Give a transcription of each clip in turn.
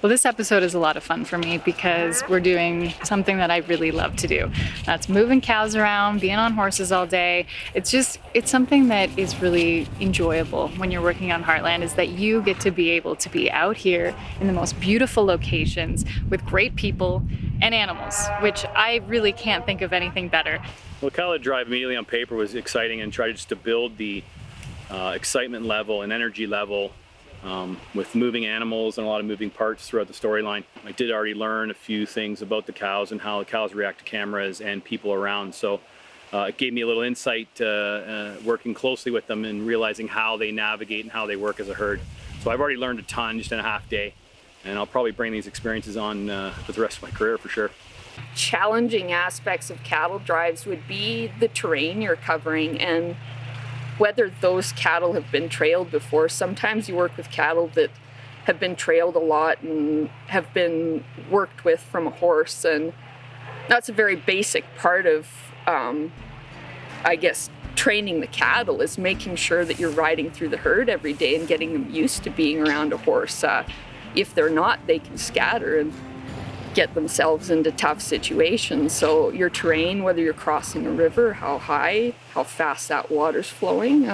Well, this episode is a lot of fun for me because we're doing something that I really love to do. That's moving cows around, being on horses all day. It's something that is really enjoyable when you're working on Heartland, is that you get to be able to be out here in the most beautiful locations with great people and animals, which I really can't think of anything better. Well, cattle drive immediately on paper was exciting, and tried just to build the excitement level and energy level with moving animals and a lot of moving parts throughout the storyline. I did already learn a few things about the cows and how the cows react to cameras and people around, so it gave me a little insight working closely with them and realizing how they navigate and how they work as a herd. So I've already learned a ton just in a half day, and I'll probably bring these experiences on for the rest of my career for sure. Challenging aspects of cattle drives would be the terrain you're covering and whether those cattle have been trailed before. Sometimes you work with cattle that have been trailed a lot and have been worked with from a horse, and that's a very basic part of, I guess, training the cattle, is making sure that you're riding through the herd every day and getting them used to being around a horse. If they're not, they can scatter and get themselves into tough situations. So your terrain, whether you're crossing a river, how high, how fast that water's flowing,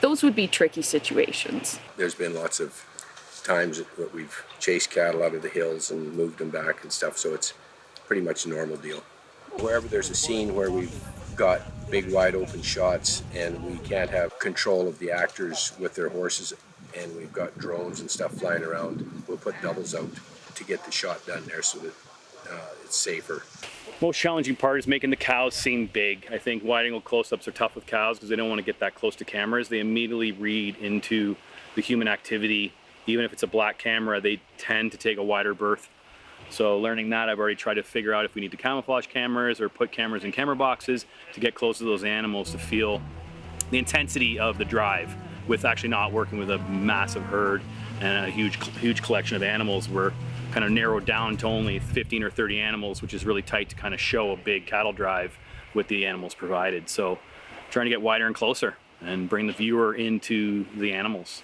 those would be tricky situations. There's been lots of times that we've chased cattle out of the hills and moved them back and stuff, so it's pretty much a normal deal. Wherever there's a scene where we've got big wide open shots and we can't have control of the actors with their horses and we've got drones and stuff flying around, we'll put doubles out to get the shot done there so that it's safer. Most challenging part is making the cows seem big. I think wide-angle close-ups are tough with cows because they don't want to get that close to cameras. They immediately read into the human activity. Even if it's a black camera, they tend to take a wider berth. So learning that, I've already tried to figure out if we need to camouflage cameras or put cameras in camera boxes to get close to those animals to feel the intensity of the drive, with actually not working with a massive herd and a huge collection of animals. We're kind of narrowed down to only 15 or 30 animals, which is really tight to kind of show a big cattle drive with the animals provided. So trying to get wider and closer and bring the viewer into the animals.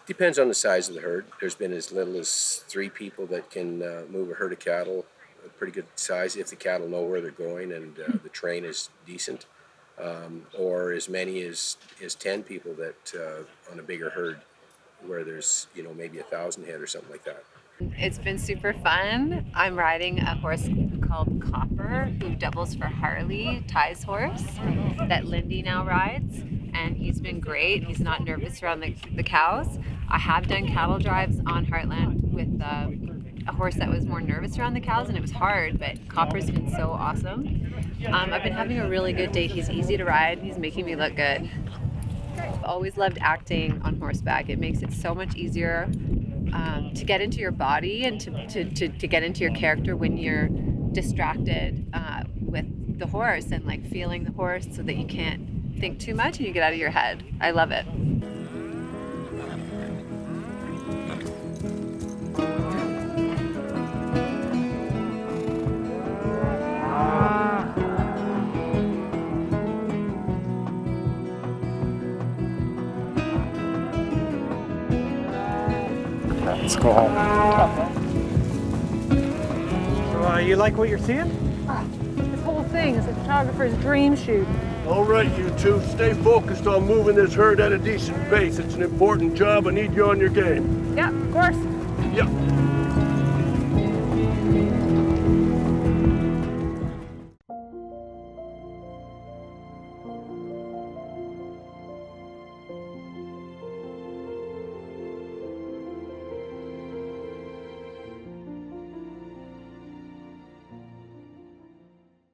Depends on the size of the herd. There's been as little as 3 people that can move a herd of cattle, a pretty good size if the cattle know where they're going and the terrain is decent, or as many as 10 people that on a bigger herd where there's maybe 1,000 head or something like that. It's been super fun. I'm riding a horse called Copper, who doubles for Harley, Ty's horse, that Lindy now rides, and he's been great. He's not nervous around the cows. I have done cattle drives on Heartland with a horse that was more nervous around the cows, and it was hard, but Copper's been so awesome. I've been having a really good day. He's easy to ride. He's making me look good. I've always loved acting on horseback. It makes it so much easier to get into your body and to get into your character when you're distracted with the horse and like feeling the horse, so that you can't think too much and you get out of your head. I love it. Let's go home. So, you like what you're seeing? This whole thing is a photographer's dream shoot. All right, you two, stay focused on moving this herd at a decent pace. It's an important job. I need you on your game. Yeah, of course. Yeah.